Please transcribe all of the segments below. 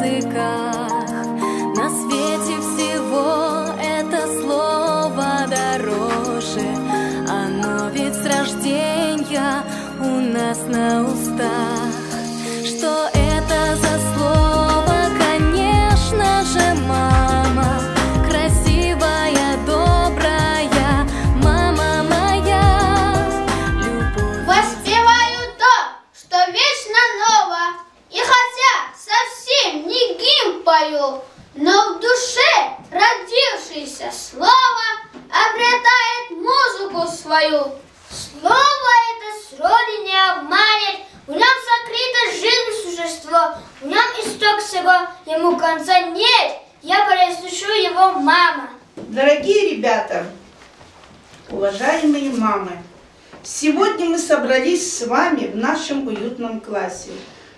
языках. На свете всего это слово дороже. Оно ведь с рождения у нас на устах. Что это за слово? Конечно же, мама. Красивая, добрая мама моя. Любовь. Воспеваю то, что вечно ново. И хотя совсем не гимн пою, но в душе родившееся слово обретает музыку свою. Слово это с роли не обманет, в нем сокрыто жизнь существо, в нем исток всего, ему конца нет, я произношу его мама. Дорогие ребята, уважаемые мамы, сегодня мы собрались с вами в нашем уютном классе,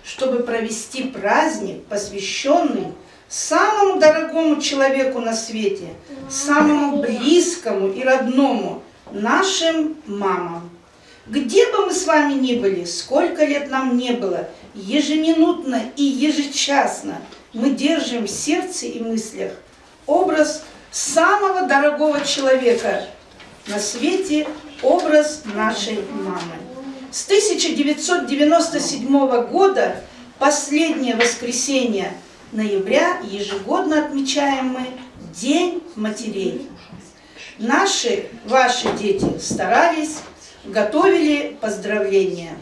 чтобы провести праздник, посвященный самому дорогому человеку на свете, самому близкому и родному, нашим мамам. Где бы мы с вами ни были, сколько лет нам не было, ежеминутно и ежечасно мы держим в сердце и мыслях образ самого дорогого человека на свете, образ нашей мамы. С 1997 года, последнее воскресенье ноября, ежегодно отмечаем мы День матерей. Наши, ваши дети старались, готовили поздравления.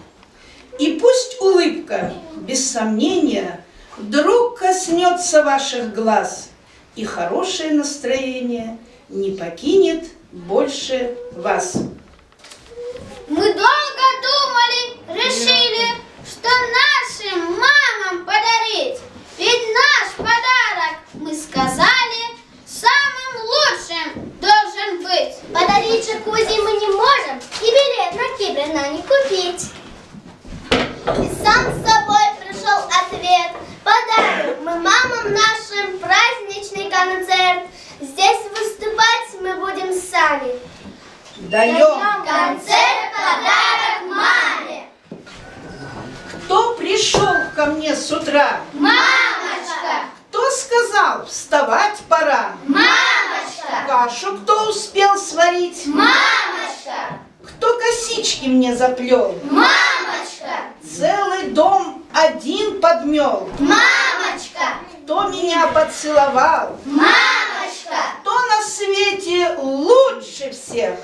И пусть улыбка, без сомнения, вдруг коснется ваших глаз, и хорошее настроение не покинет больше вас. Мы долго думали, решили, что нашим мамам подарить. Ведь наш подарок, мы сказали, самым лучшим должен быть. Подарить джакузи мы не можем, и билет на Кипр нам не купить. И сам с собой пришел ответ. Подарим мы мамам нашим праздничный концерт. Здесь выступать мы будем сами. Даем концерт подарок маме. Кто пришел ко мне с утра? Мамочка! Кто сказал, вставать пора? Мамочка! Кашу кто успел сварить? Мамочка! Кто косички мне заплел? Мамочка! Целый дом один подмел? Мамочка! Кто меня поцеловал? Мамочка! Кто на свете лучше всех?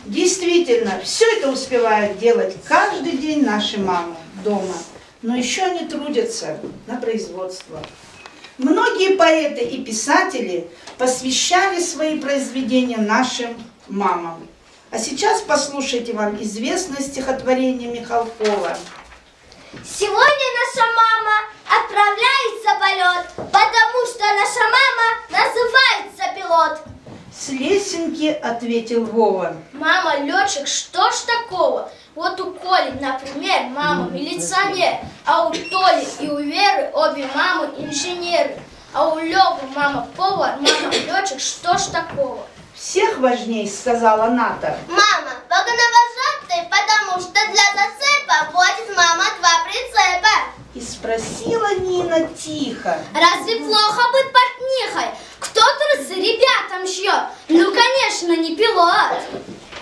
Действительно, все это успевают делать каждый день наши мамы дома, но еще они трудятся на производство. Многие поэты и писатели посвящали свои произведения нашим мамам. А сейчас послушайте вам известное стихотворение Михалкова. Сегодня наша мама отправляется в полет, потому что наша мама называется пилот. С лесенки ответил Вова. Мама летчик, что ж такого? Вот у Коли, например, мама милиционер. А у Толи и у Веры обе мамы инженеры. А у Лёвы мама повар, мама летчик. Что ж такого? Всех важней, сказала Ната. Мама вагоновожатый, потому что для зацепа водит мама 2 прицепа. И спросила Нина тихо. Разве плохо быть портнихой? Кто трусы ребятам шьет? Ну, конечно, не пилот.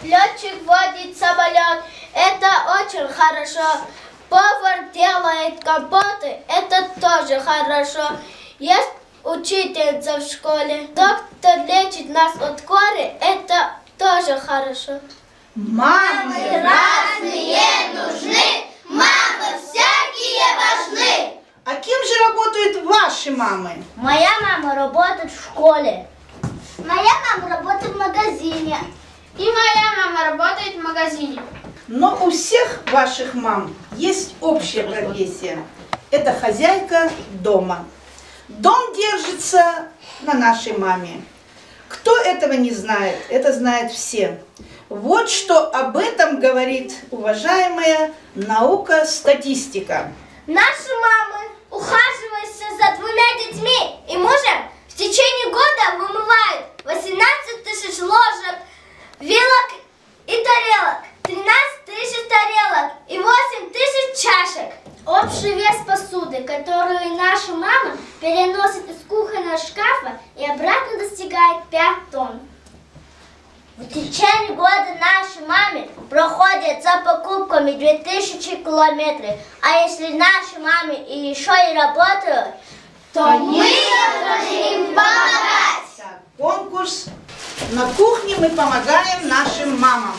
Летчик водит самолет, это очень хорошо. Повар делает компоты, это тоже хорошо. Есть учительница в школе, доктор лечит нас от кори, это тоже хорошо. Мамы разные нужны, мамы всякие важны. А кем же работают ваши мамы? Моя мама работает в школе. Моя мама работает в магазине. И моя мама работает в магазине. Но у всех ваших мам есть общая профессия. Это хозяйка дома. Дом держится на нашей маме. Кто этого не знает, это знают все. Вот что об этом говорит уважаемая наука статистика. Наши мамы, ухаживающие за 2 детьми и мужем, в течение года вымывают 18 тысяч ложек, вилок и тарелок, 13 тысяч тарелок и 8 тысяч чашек. Общий вес посуды, которую наша мама переносит из кухонного шкафа и обратно достигает 5 тонн. В течение года нашей маме проходят за покупками 2000 километров. А если наши мамы и еще и работают, то мы должны им помогать. Так, конкурс. На кухне мы помогаем нашим мамам.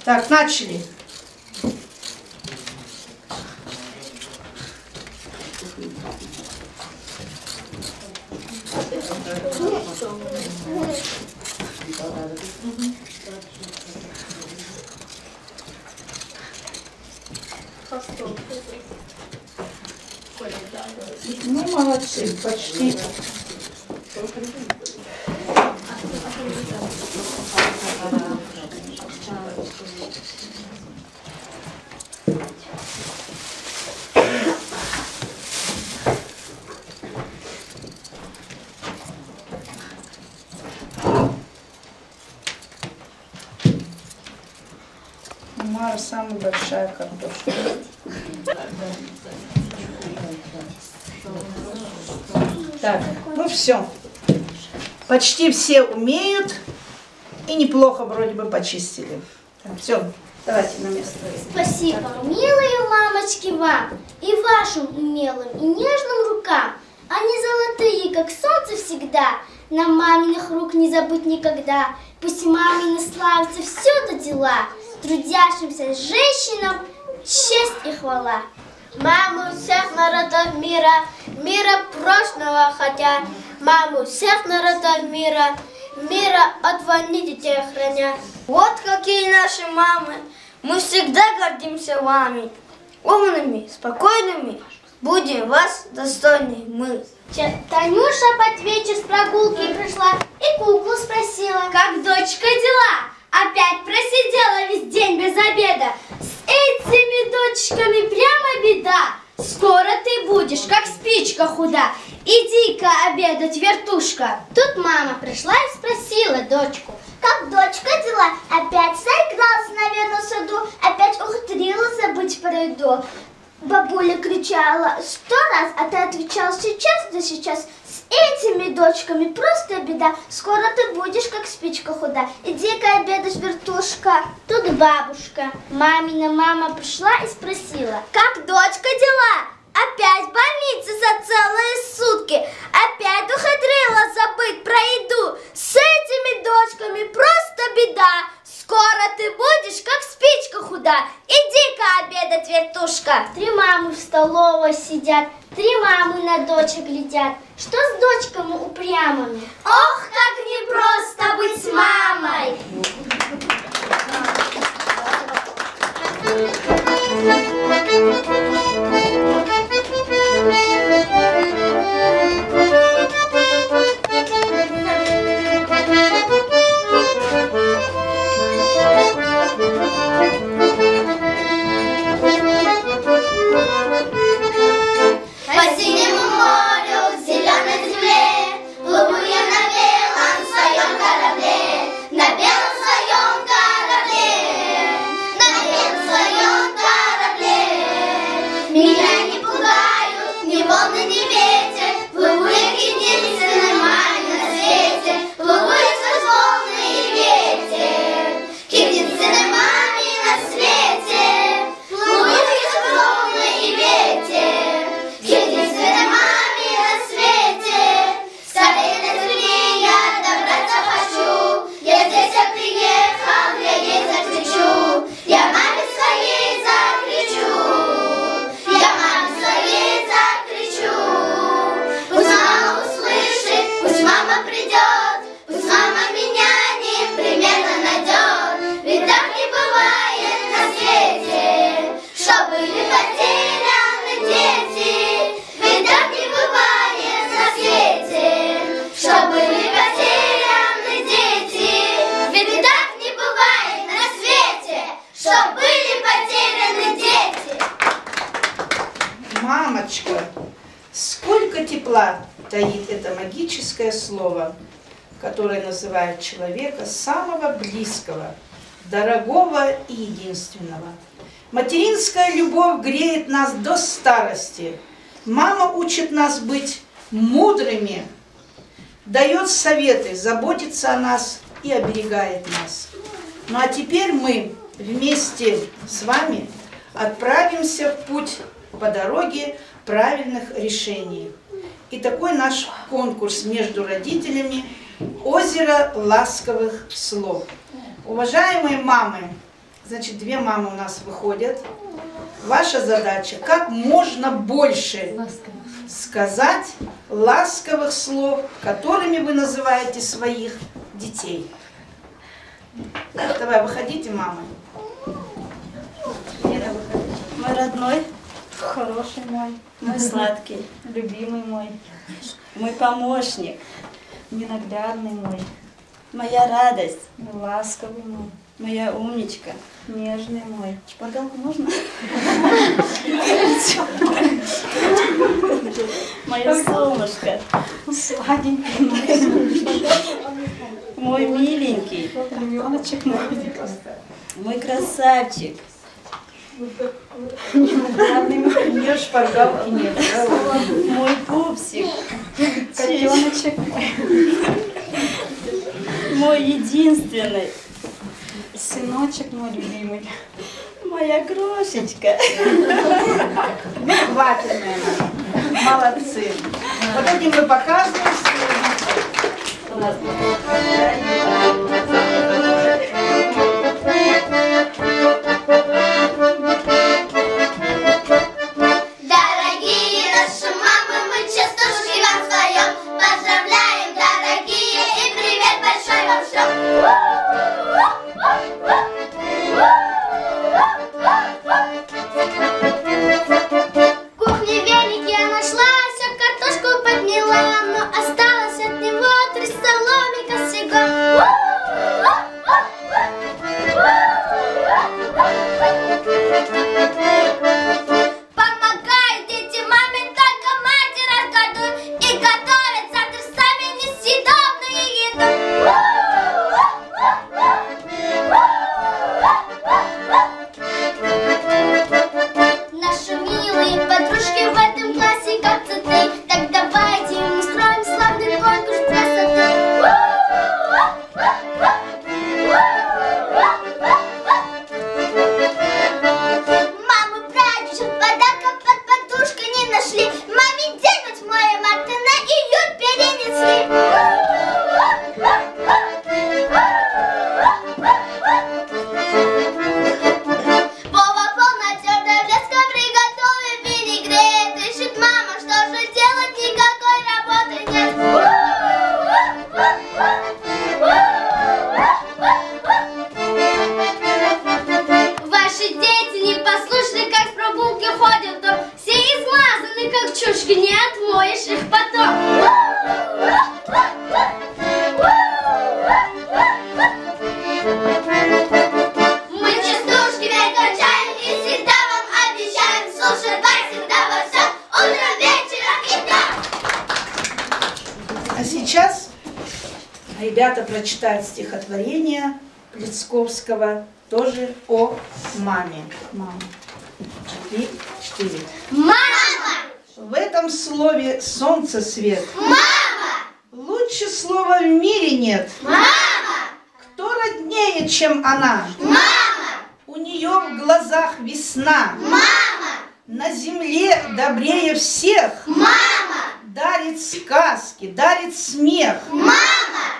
Так, начали. Ну, молодцы, почти. Мара самая большая картошка. Так, ну все. Почти все умеют. И неплохо вроде бы почистили. Так, все, давайте на место. Спасибо, милые мамочки, вам и вашим умелым и нежным рукам. Они золотые, как солнце всегда. На маминых рук не забыть никогда. Пусть мамины славятся всюду дела. Трудящимся женщинам честь и хвала. Маму всех народов мира, мира прочного хотят. Маму всех народов мира, мира от войны детей хранят. Вот какие наши мамы, мы всегда гордимся вами. Умными, спокойными, будем вас достойны мы. Танюша под вечер с прогулки пришла и куклу спросила: как дочка дела? Опять просидела весь день без обеда. С этими дочками прямо беда. Скоро ты будешь, как спичка худа. Иди-ка обедать, вертушка. Тут мама пришла и спросила дочку: как дочка дела? Опять заигралась, наверное, в саду. Опять ухитрилась забыть про еду. Бабуля кричала 100 раз, а ты отвечал сейчас, да сейчас. С этими дочками просто беда. Скоро ты будешь, как спичка худа. Иди-ка обедать, вертушка. Тут бабушка, мамина мама, пришла и спросила: как дочка дела? Опять больница за целые сутки. Опять ухитрилась забыть про еду. С этими дочками просто беда. Скоро ты будешь, как спичка худа. Иди-ка обедать, вертушка. 3 мамы в столовой сидят, 3 мамы на дочек глядят. Что с дочками упрямыми? Ох, как непросто быть мамой! тепла таит это магическое слово, которое называет человека самого близкого, дорогого и единственного. Материнская любовь греет нас до старости. Мама учит нас быть мудрыми, дает советы, заботится о нас и оберегает нас. Ну а теперь мы вместе с вами отправимся в путь по дороге правильных решений. И такой наш конкурс между родителями «Озеро ласковых слов». Уважаемые мамы, значит, две мамы у нас выходят. Ваша задача как можно больше сказать ласковых слов, которыми вы называете своих детей. Так, давай, выходите, мамы. Мой родной, хороший мой сладкий, любимый мой помощник, ненаглядный мой, моя радость, ласковый мой, моя умничка, нежный мой. Шпаргалку можно? Мое солнышко, сладенький мой миленький, мой красавчик. У нее шпаргалки нет. Мой пупсик, котеночек, мой единственный, сыночек мой любимый, моя крошечка. Хватит, наверное. Молодцы. Вот этим мы показываем. Ребята прочитают стихотворение Плесковского, тоже о маме. Мама. 4. Мама! В этом слове солнце свет. Мама! Лучше слова в мире нет. Мама! Кто роднее, чем она? Мама! У нее в глазах весна. Мама! На земле добрее всех. Мама! Дарит сказки, дарит смех. Мама!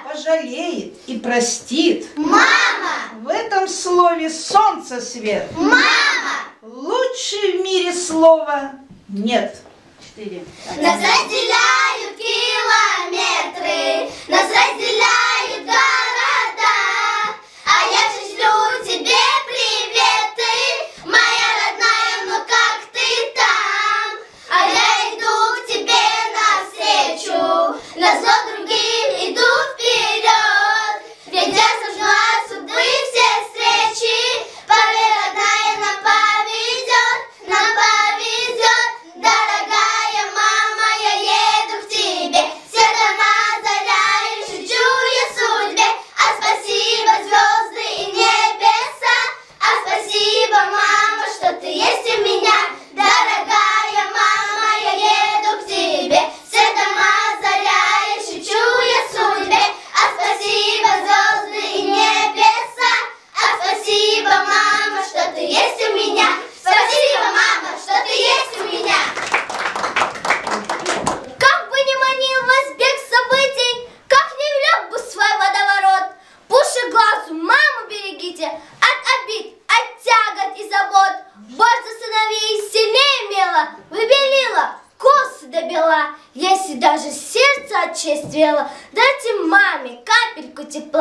Пожалеет и простит. Мама! В этом слове солнце свет. Мама! Лучше в мире слова нет. 4. Нас разделяют километры, нас разделяют города, а я же шлю тебе приветы, моя родная, ну как ты там? А я иду к тебе навстречу, назло другим иду вперед, ведь я сожгла судьбы все встречи, поверь, родная, нам повезет, дорогая мама, я еду к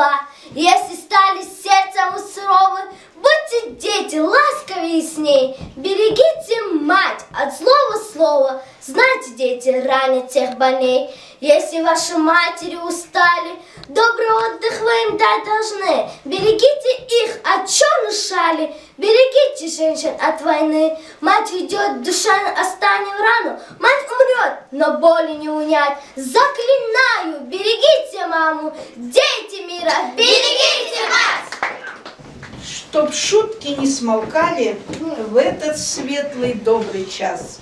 тепла. Если стали сердцем суровы, будьте, дети, ласковее с ней. Берегите мать от злого слова. Знайте, дети, ранят тех больней. Если ваши матери устали, добрый отдых вы им дать должны. Берегите их от черной шали. Берегите женщин от войны. Мать ведет душа останет в рану. Мать умрет, но боли не унять. Заклинаю, берегите маму. Дети мира, берегите мать! Чтоб шутки не смолкали в этот светлый добрый час,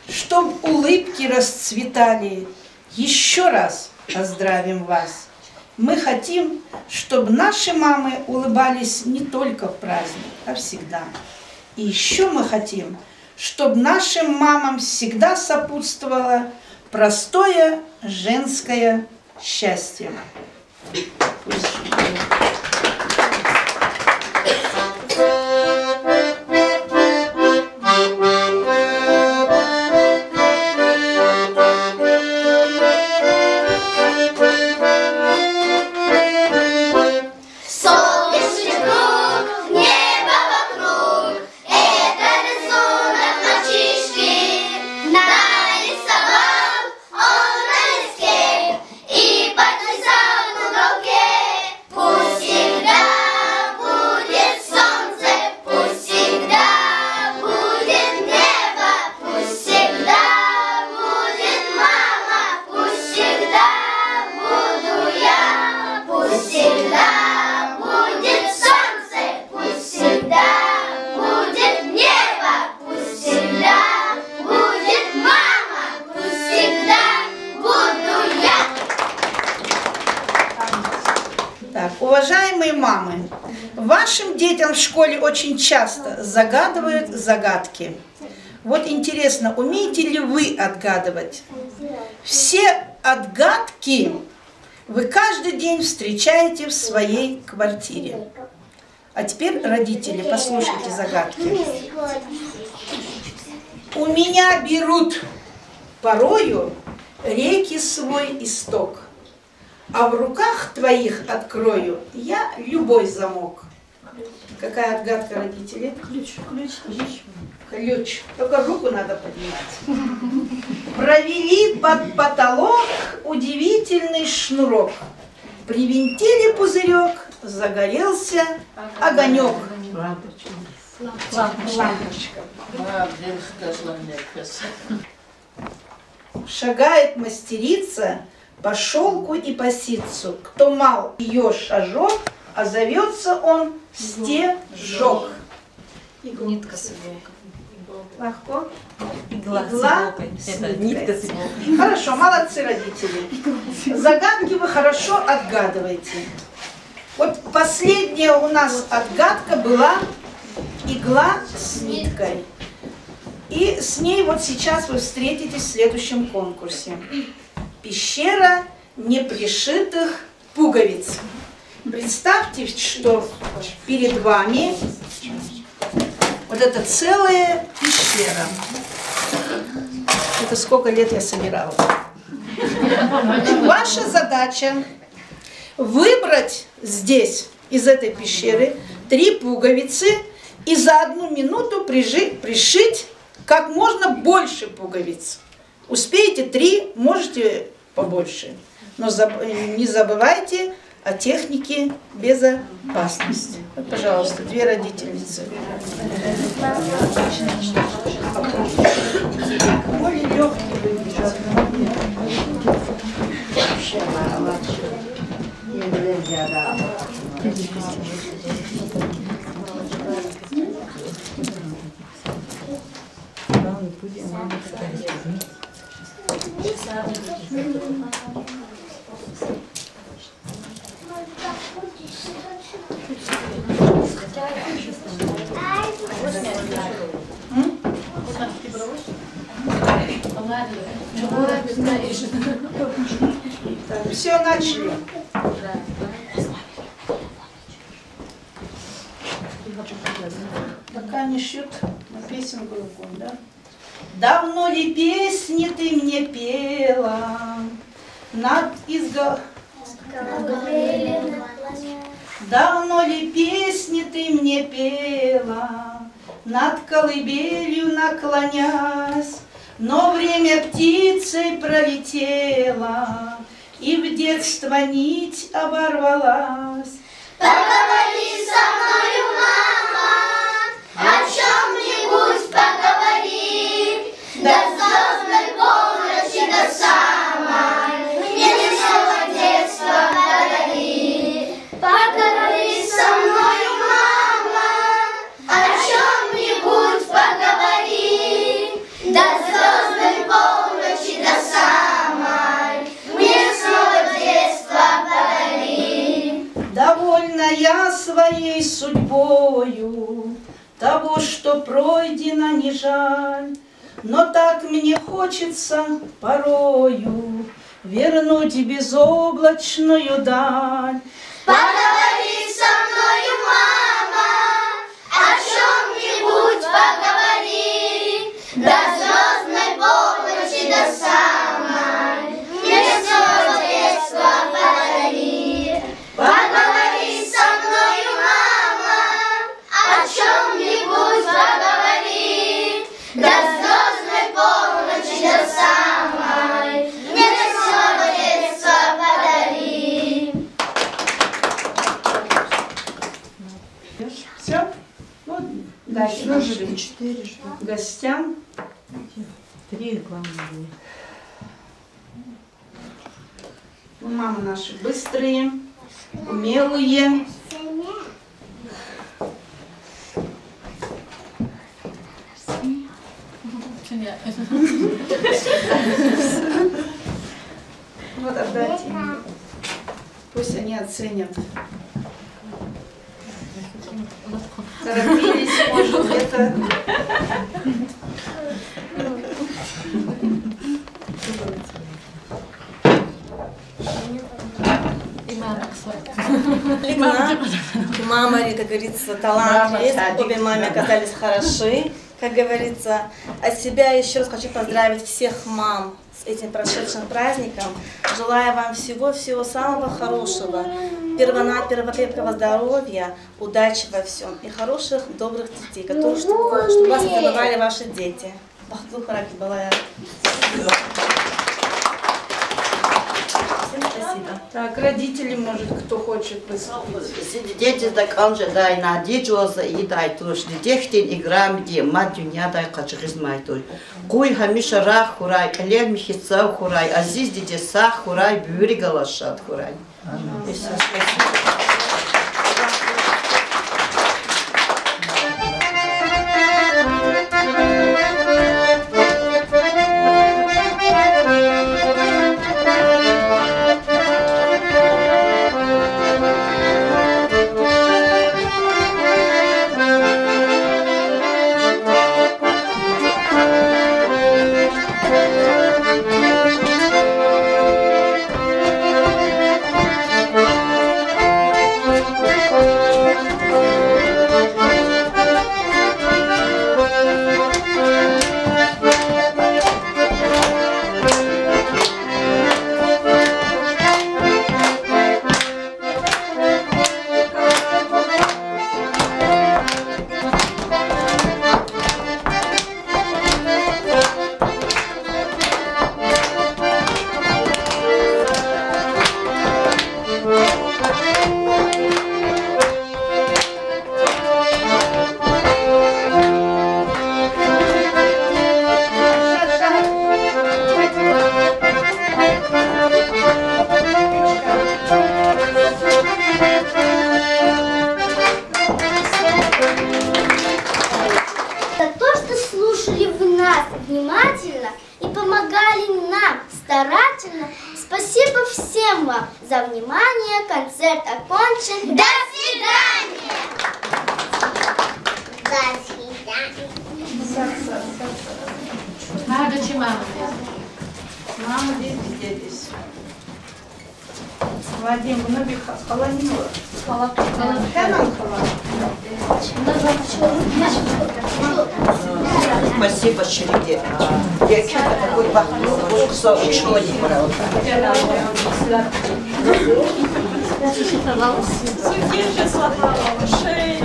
чтоб улыбки расцветали, еще раз поздравим вас. Мы хотим, чтобы наши мамы улыбались не только в праздник, а всегда. И еще мы хотим, чтобы нашим мамам всегда сопутствовало простое женское счастье. Уважаемые мамы, вашим детям в школе очень часто загадывают загадки. Вот интересно, умеете ли вы отгадывать? Все отгадки вы каждый день встречаете в своей квартире. А теперь, родители, послушайте загадки. У меня берут порою реки свой исток, а в руках твоих открою я любой замок. Какая отгадка, родители? Ключ. Только руку надо поднимать. Провели под потолок удивительный шнурок. Привинтили пузырек, загорелся огонек. Лампочка. Шагает мастерица по шелку и по ситцу. Кто мал ее шажок, а зовется он стежок. Нитка с иголкой. Легко? Игла с иголкой. Это нитка с иголкой. Хорошо, молодцы, родители. Загадки вы хорошо отгадываете. Вот последняя у нас отгадка была игла с ниткой. И с ней вот сейчас вы встретитесь в следующем конкурсе. Пещера непришитых пуговиц. Представьте, что перед вами вот это целая пещера. Это сколько лет я собирала. Ваша задача выбрать здесь, из этой пещеры, 3 пуговицы и за 1 минуту пришить как можно больше пуговиц. Успеете 3, можете побольше. Но не забывайте о технике безопасности. Вот, пожалуйста, 2 родительницы. Более легкий выглядит. Так, все, начали. Пока не шьют, на песенку рукой, да? Давно ли песни ты мне пела над Давно ли песни ты мне пела, над колыбелью наклонясь, но время птицей пролетело, и в детство нить оборвалась. Поговори со мною, мама, о чем-нибудь поговори, до звездной полночи, до самой, мне снова детство подари. Поговори со мною, мама, о чем-нибудь поговори, до звездной полночи, до самой, мне снова детство подари. Довольна я своей судьбою, того, что пройдено, не жаль, но так мне хочется порою вернуть безоблачную даль. Поговори со мною, мама, о чем-нибудь поговори, до звездной полночи, до самой, мне снова детство подари. Поговори со мною, мама, о чем-нибудь поговори, до звездной полночи, до самой, мне снова детство подари. Все? Вот дальше нашим гостям. 3 главные. Ну, мамы наши быстрые, умелые. Вот отдайте им. Пусть они оценят. Торопились, может, это... Мама, как говорится, талант есть, обе мамы оказались хороши, как говорится. От себя еще раз хочу поздравить всех мам с этим прошедшим праздником. Желаю вам всего-всего самого хорошего, первонаперво крепкого здоровья, удачи во всем и хороших, добрых детей, которые, чтобы вас не забывали ваши дети. Спасибо. Так, родители, может, кто хочет выступить. Дети так он же дай на диджоза и дай туш. Дехтин играм где мать дюня дай качрис май той. Куй хамиша рах хурай, калер михица хурай, азиз диде сах хурай, бюри галашат хурай. За то, что слушали вы нас внимательно и помогали нам старательно. Спасибо всем вам за внимание. Концерт окончен. До свидания! До свидания. Мама здесь. Владимир, ну би халанила. Спасибо, Шереге. Девчата, какой пахнет, что не брал. Сухие слова, ушей.